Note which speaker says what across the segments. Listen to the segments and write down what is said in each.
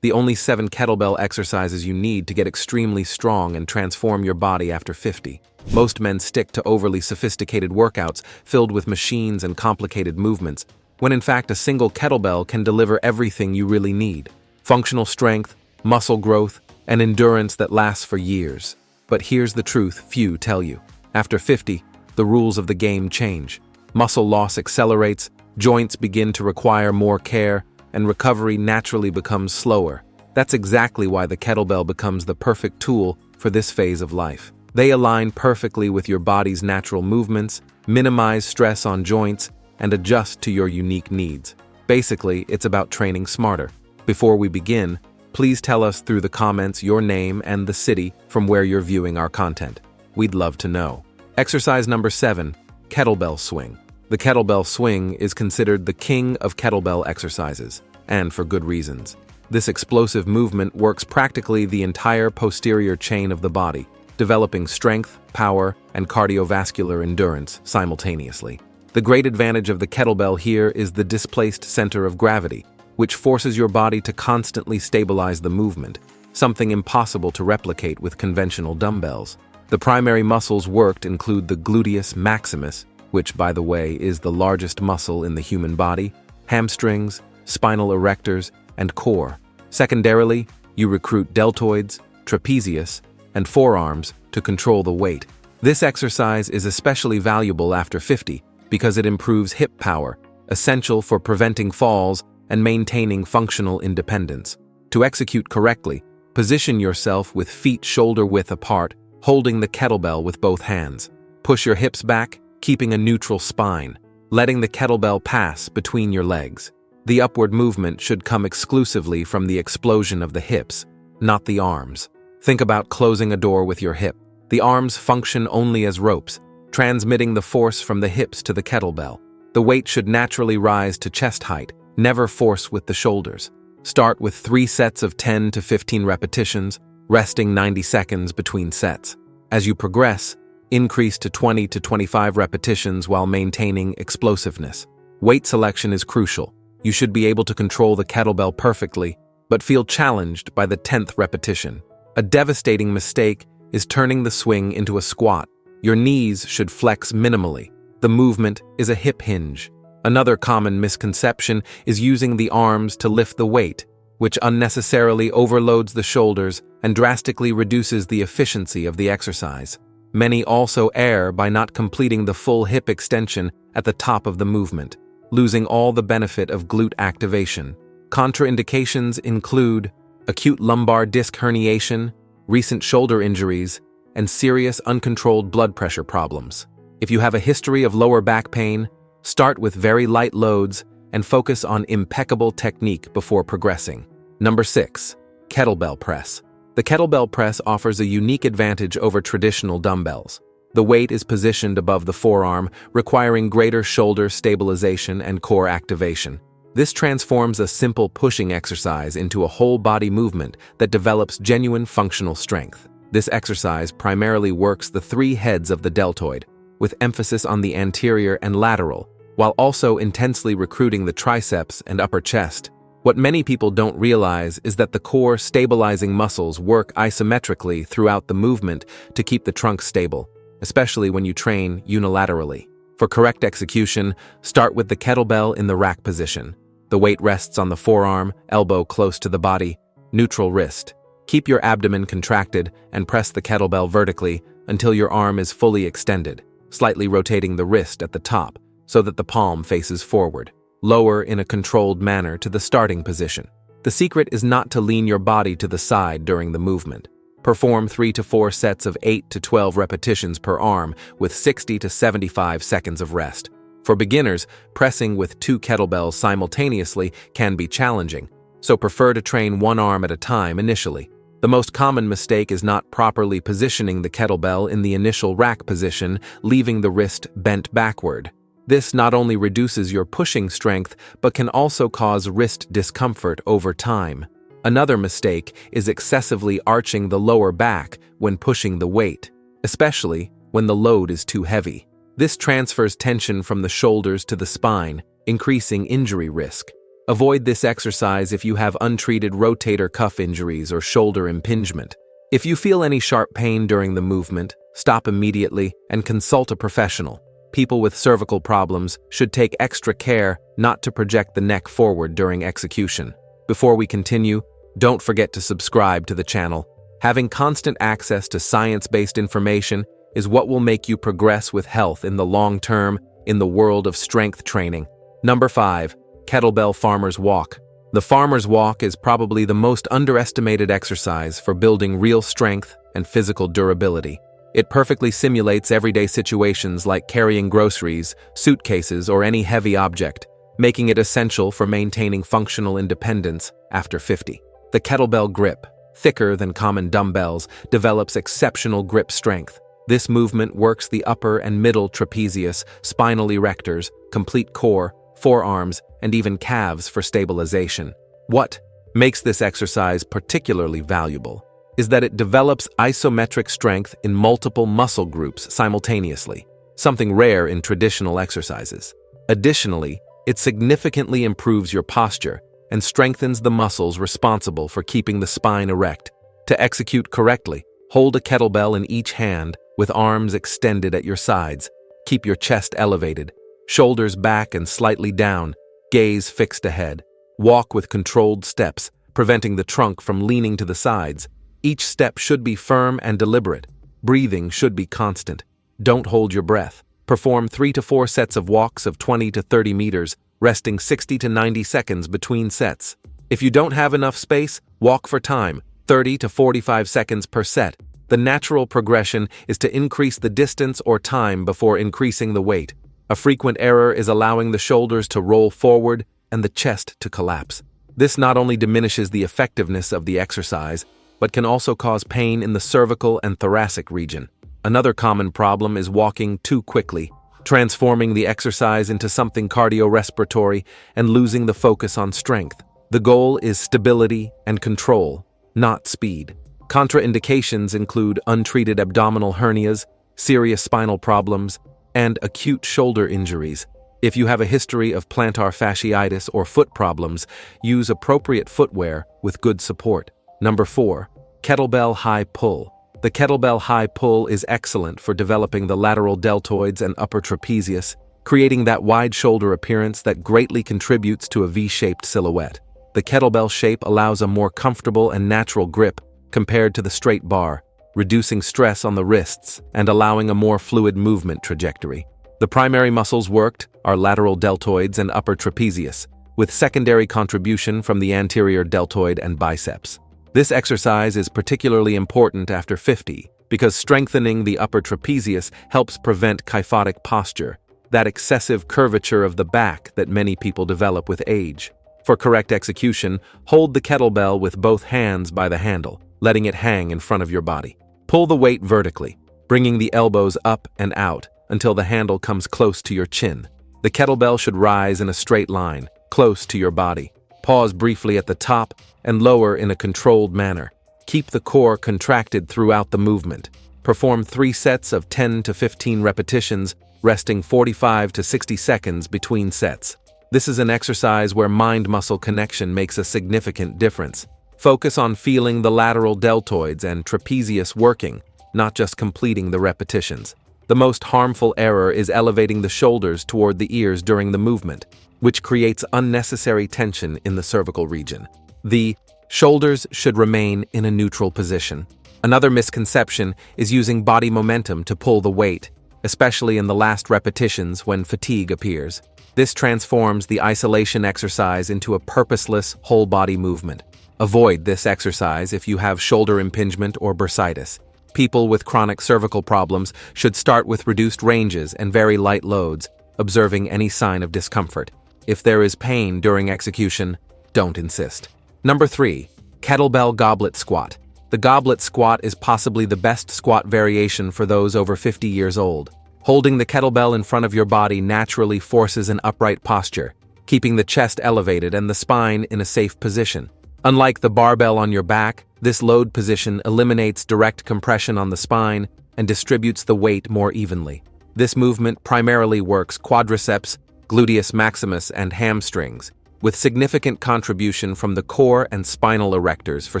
Speaker 1: the only 7 kettlebell exercises you need to get extremely strong and transform your body after 50. Most men stick to overly sophisticated workouts filled with machines and complicated movements, when in fact a single kettlebell can deliver everything you really need: functional strength, muscle growth, and endurance that lasts for years. But here's the truth few tell you. After 50, the rules of the game change. Muscle loss accelerates, joints begin to require more care, and recovery naturally becomes slower. That's exactly why the kettlebell becomes the perfect tool for this phase of life. They align perfectly with your body's natural movements, minimize stress on joints, and adjust to your unique needs. Basically, it's about training smarter. Before we begin, please tell us through the comments your name and the city from where you're viewing our content. We'd love to know. Exercise number 7, kettlebell swing. The kettlebell swing is considered the king of kettlebell exercises, and for good reasons. This explosive movement works practically the entire posterior chain of the body, developing strength, power, and cardiovascular endurance simultaneously. The great advantage of the kettlebell here is the displaced center of gravity, which forces your body to constantly stabilize the movement, something impossible to replicate with conventional dumbbells. The primary muscles worked include the gluteus maximus, which, by the way, is the largest muscle in the human body, hamstrings, spinal erectors, and core. Secondarily, you recruit deltoids, trapezius, and forearms to control the weight. This exercise is especially valuable after 50 because it improves hip power, essential for preventing falls and maintaining functional independence. To execute correctly, position yourself with feet shoulder-width apart, holding the kettlebell with both hands. Push your hips back, keeping a neutral spine, letting the kettlebell pass between your legs. The upward movement should come exclusively from the explosion of the hips, not the arms. Think about closing a door with your hip. The arms function only as ropes, transmitting the force from the hips to the kettlebell. The weight should naturally rise to chest height, never force with the shoulders. Start with 3 sets of 10 to 15 repetitions, resting 90 seconds between sets. As you progress, increase to 20 to 25 repetitions while maintaining explosiveness. Weight selection is crucial. You should be able to control the kettlebell perfectly, but feel challenged by the 10th repetition. A devastating mistake is turning the swing into a squat. Your knees should flex minimally. The movement is a hip hinge. Another common misconception is using the arms to lift the weight, which unnecessarily overloads the shoulders and drastically reduces the efficiency of the exercise. Many also err by not completing the full hip extension at the top of the movement, losing all the benefit of glute activation. Contraindications include acute lumbar disc herniation, recent shoulder injuries, and serious uncontrolled blood pressure problems. If you have a history of lower back pain, start with very light loads and focus on impeccable technique before progressing. Number 6, kettlebell press. The kettlebell press offers a unique advantage over traditional dumbbells. The weight is positioned above the forearm, requiring greater shoulder stabilization and core activation. This transforms a simple pushing exercise into a whole-body movement that develops genuine functional strength. This exercise primarily works the 3 heads of the deltoid, with emphasis on the anterior and lateral, while also intensely recruiting the triceps and upper chest. What many people don't realize is that the core stabilizing muscles work isometrically throughout the movement to keep the trunk stable, especially when you train unilaterally. For correct execution, start with the kettlebell in the rack position. The weight rests on the forearm, elbow close to the body, neutral wrist. Keep your abdomen contracted and press the kettlebell vertically until your arm is fully extended, slightly rotating the wrist at the top so that the palm faces forward. Lower in a controlled manner to the starting position. The secret is not to lean your body to the side during the movement. Perform 3 to 4 sets of 8 to 12 repetitions per arm with 60 to 75 seconds of rest. For beginners, pressing with 2 kettlebells simultaneously can be challenging, so prefer to train one arm at a time initially. The most common mistake is not properly positioning the kettlebell in the initial rack position, leaving the wrist bent backward. This not only reduces your pushing strength, but can also cause wrist discomfort over time. Another mistake is excessively arching the lower back when pushing the weight, especially when the load is too heavy. This transfers tension from the shoulders to the spine, increasing injury risk. Avoid this exercise if you have untreated rotator cuff injuries or shoulder impingement. If you feel any sharp pain during the movement, stop immediately and consult a professional. People with cervical problems should take extra care not to project the neck forward during execution. Before we continue, don't forget to subscribe to the channel. Having constant access to science-based information is what will make you progress with health in the long term in the world of strength training. Number 5. Kettlebell Farmer's Walk. The Farmer's Walk is probably the most underestimated exercise for building real strength and physical durability. It perfectly simulates everyday situations like carrying groceries, suitcases, or any heavy object, making it essential for maintaining functional independence after 50. The kettlebell grip, thicker than common dumbbells, develops exceptional grip strength. This movement works the upper and middle trapezius, spinal erectors, complete core, forearms, and even calves for stabilization. What makes this exercise particularly valuable is that it develops isometric strength in multiple muscle groups simultaneously, something rare in traditional exercises. Additionally, it significantly improves your posture and strengthens the muscles responsible for keeping the spine erect. To execute correctly, hold a kettlebell in each hand with arms extended at your sides. Keep your chest elevated, shoulders back and slightly down, gaze fixed ahead. Walk with controlled steps, preventing the trunk from leaning to the sides. Each step should be firm and deliberate. Breathing should be constant. Don't hold your breath. Perform 3 to 4 sets of walks of 20 to 30 meters, resting 60 to 90 seconds between sets. If you don't have enough space, walk for time, 30 to 45 seconds per set. The natural progression is to increase the distance or time before increasing the weight. A frequent error is allowing the shoulders to roll forward and the chest to collapse. This not only diminishes the effectiveness of the exercise, but can also cause pain in the cervical and thoracic region. Another common problem is walking too quickly, transforming the exercise into something cardiorespiratory and losing the focus on strength. The goal is stability and control, not speed. Contraindications include untreated abdominal hernias, serious spinal problems, and acute shoulder injuries. If you have a history of plantar fasciitis or foot problems, use appropriate footwear with good support. Number 4. Kettlebell High Pull. The kettlebell high pull is excellent for developing the lateral deltoids and upper trapezius, creating that wide shoulder appearance that greatly contributes to a V-shaped silhouette. The kettlebell shape allows a more comfortable and natural grip compared to the straight bar, reducing stress on the wrists and allowing a more fluid movement trajectory. The primary muscles worked are lateral deltoids and upper trapezius, with secondary contribution from the anterior deltoid and biceps. This exercise is particularly important after 50 because strengthening the upper trapezius helps prevent kyphotic posture, that excessive curvature of the back that many people develop with age. For correct execution, hold the kettlebell with both hands by the handle, letting it hang in front of your body. Pull the weight vertically, bringing the elbows up and out until the handle comes close to your chin. The kettlebell should rise in a straight line, close to your body. Pause briefly at the top and lower in a controlled manner. Keep the core contracted throughout the movement. Perform 3 sets of 10 to 15 repetitions, resting 45 to 60 seconds between sets. This is an exercise where mind-muscle connection makes a significant difference. Focus on feeling the lateral deltoids and trapezius working, not just completing the repetitions. The most harmful error is elevating the shoulders toward the ears during the movement, which creates unnecessary tension in the cervical region. The shoulders should remain in a neutral position. Another misconception is using body momentum to pull the weight, especially in the last repetitions when fatigue appears. This transforms the isolation exercise into a purposeless, whole-body movement. Avoid this exercise if you have shoulder impingement or bursitis. People with chronic cervical problems should start with reduced ranges and very light loads, observing any sign of discomfort. If there is pain during execution, don't insist. Number 3. Kettlebell Goblet Squat. The goblet squat is possibly the best squat variation for those over 50 years old. Holding the kettlebell in front of your body naturally forces an upright posture, keeping the chest elevated and the spine in a safe position. Unlike the barbell on your back, this load position eliminates direct compression on the spine and distributes the weight more evenly. This movement primarily works quadriceps, gluteus maximus, and hamstrings, with significant contribution from the core and spinal erectors for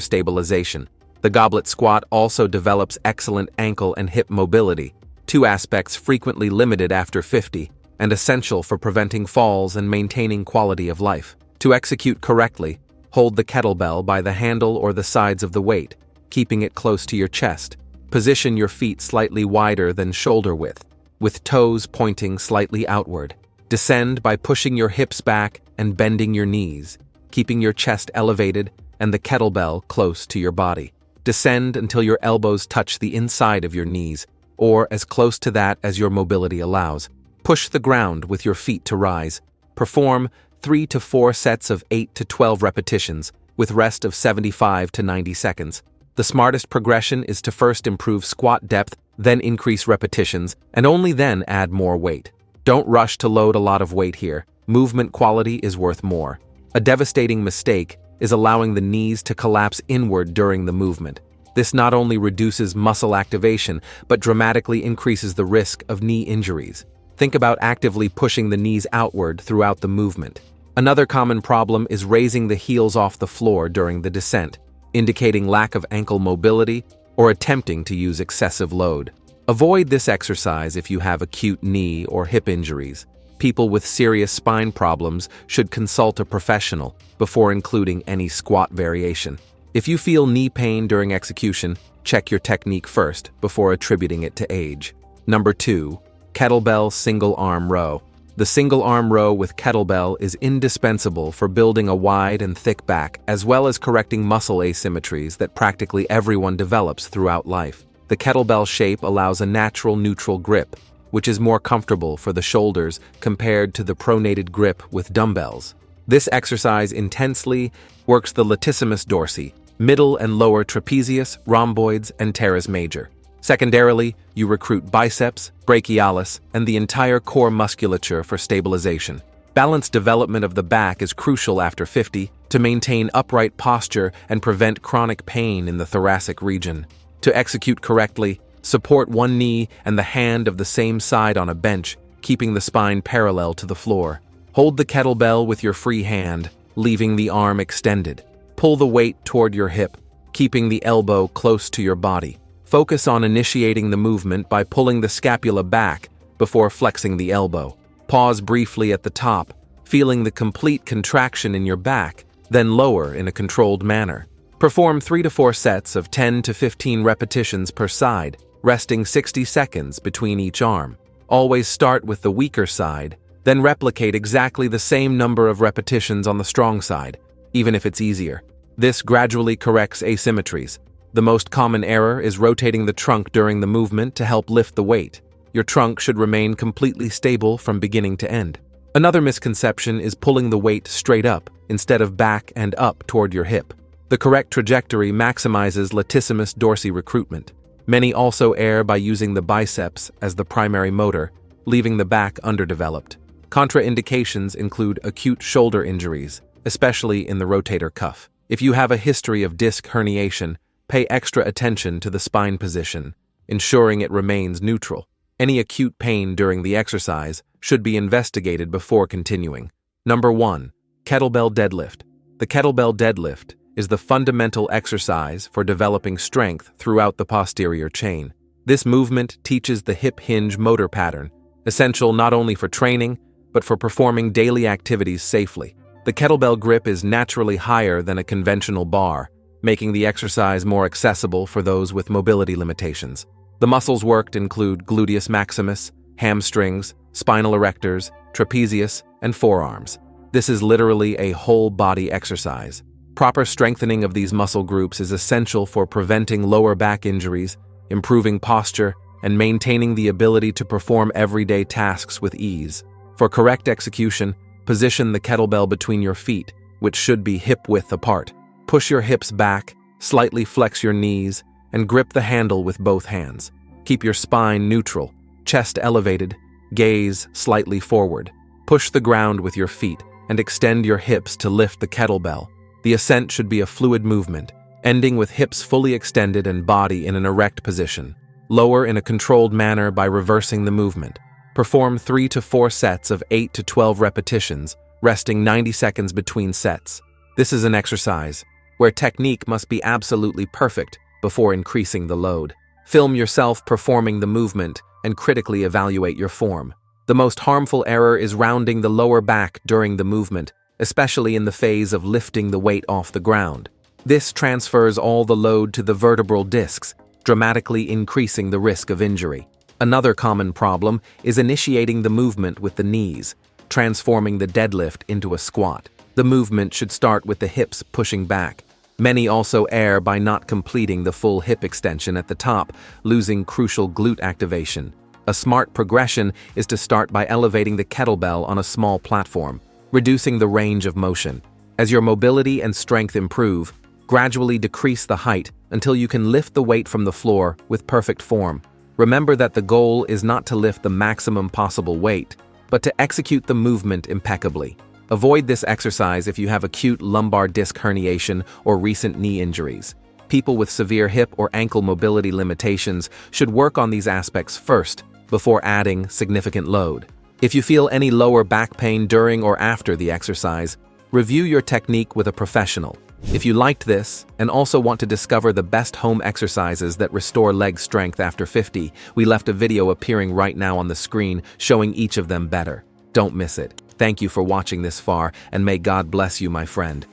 Speaker 1: stabilization. The goblet squat also develops excellent ankle and hip mobility, two aspects frequently limited after 50 and essential for preventing falls and maintaining quality of life. To execute correctly, hold the kettlebell by the handle or the sides of the weight, keeping it close to your chest. Position your feet slightly wider than shoulder width, with toes pointing slightly outward. Descend by pushing your hips back and bending your knees, keeping your chest elevated and the kettlebell close to your body. Descend until your elbows touch the inside of your knees, or as close to that as your mobility allows. Push the ground with your feet to rise. Perform 3 to 4 sets of 8 to 12 repetitions, with rest of 75 to 90 seconds. The smartest progression is to first improve squat depth, then increase repetitions, and only then add more weight. Don't rush to load a lot of weight here. Movement quality is worth more. A devastating mistake is allowing the knees to collapse inward during the movement. This not only reduces muscle activation, but dramatically increases the risk of knee injuries. Think about actively pushing the knees outward throughout the movement. Another common problem is raising the heels off the floor during the descent, indicating lack of ankle mobility or attempting to use excessive load. Avoid this exercise if you have acute knee or hip injuries. People with serious spine problems should consult a professional before including any squat variation. If you feel knee pain during execution, check your technique first before attributing it to age. Number 2. Kettlebell single arm row. The single arm row with kettlebell is indispensable for building a wide and thick back, as well as correcting muscle asymmetries that practically everyone develops throughout life. The kettlebell shape allows a natural neutral grip, which is more comfortable for the shoulders compared to the pronated grip with dumbbells. This exercise intensely works the latissimus dorsi, middle and lower trapezius, rhomboids, and teres major. Secondarily, you recruit biceps, brachialis, and the entire core musculature for stabilization. Balanced development of the back is crucial after 50 to maintain upright posture and prevent chronic pain in the thoracic region. To execute correctly, support one knee and the hand of the same side on a bench, keeping the spine parallel to the floor. Hold the kettlebell with your free hand, leaving the arm extended. Pull the weight toward your hip, keeping the elbow close to your body. Focus on initiating the movement by pulling the scapula back before flexing the elbow. Pause briefly at the top, feeling the complete contraction in your back, then lower in a controlled manner. Perform 3 to 4 sets of 10 to 15 repetitions per side, resting 60 seconds between each arm. Always start with the weaker side, then replicate exactly the same number of repetitions on the strong side, even if it's easier. This gradually corrects asymmetries. The most common error is rotating the trunk during the movement to help lift the weight. Your trunk should remain completely stable from beginning to end. Another misconception is pulling the weight straight up instead of back and up toward your hip. The correct trajectory maximizes latissimus dorsi recruitment. Many also err by using the biceps as the primary motor, leaving the back underdeveloped. Contraindications include acute shoulder injuries, especially in the rotator cuff. If you have a history of disc herniation, pay extra attention to the spine position, ensuring it remains neutral. Any acute pain during the exercise should be investigated before continuing. Number 1. Kettlebell deadlift. The kettlebell deadlift is the fundamental exercise for developing strength throughout the posterior chain. This movement teaches the hip hinge motor pattern, essential not only for training, but for performing daily activities safely. The kettlebell grip is naturally higher than a conventional bar, making the exercise more accessible for those with mobility limitations. The muscles worked include gluteus maximus, hamstrings, spinal erectors, trapezius, and forearms. This is literally a whole-body exercise. Proper strengthening of these muscle groups is essential for preventing lower back injuries, improving posture, and maintaining the ability to perform everyday tasks with ease. For correct execution, position the kettlebell between your feet, which should be hip-width apart. Push your hips back, slightly flex your knees, and grip the handle with both hands. Keep your spine neutral, chest elevated, gaze slightly forward. Push the ground with your feet and extend your hips to lift the kettlebell. The ascent should be a fluid movement, ending with hips fully extended and body in an erect position. Lower in a controlled manner by reversing the movement. Perform 3 to 4 sets of 8 to 12 repetitions, resting 90 seconds between sets. This is an exercise where technique must be absolutely perfect before increasing the load. Film yourself performing the movement and critically evaluate your form. The most harmful error is rounding the lower back during the movement, especially in the phase of lifting the weight off the ground. This transfers all the load to the vertebral discs, dramatically increasing the risk of injury. Another common problem is initiating the movement with the knees, transforming the deadlift into a squat. The movement should start with the hips pushing back. Many also err by not completing the full hip extension at the top, losing crucial glute activation. A smart progression is to start by elevating the kettlebell on a small platform, reducing the range of motion. As your mobility and strength improve, gradually decrease the height until you can lift the weight from the floor with perfect form. Remember that the goal is not to lift the maximum possible weight, but to execute the movement impeccably. Avoid this exercise if you have acute lumbar disc herniation or recent knee injuries. People with severe hip or ankle mobility limitations should work on these aspects first before adding significant load. If you feel any lower back pain during or after the exercise, review your technique with a professional. If you liked this and also want to discover the best home exercises that restore leg strength after 50, we left a video appearing right now on the screen showing each of them better. Don't miss it. Thank you for watching this far, and may God bless you, my friend.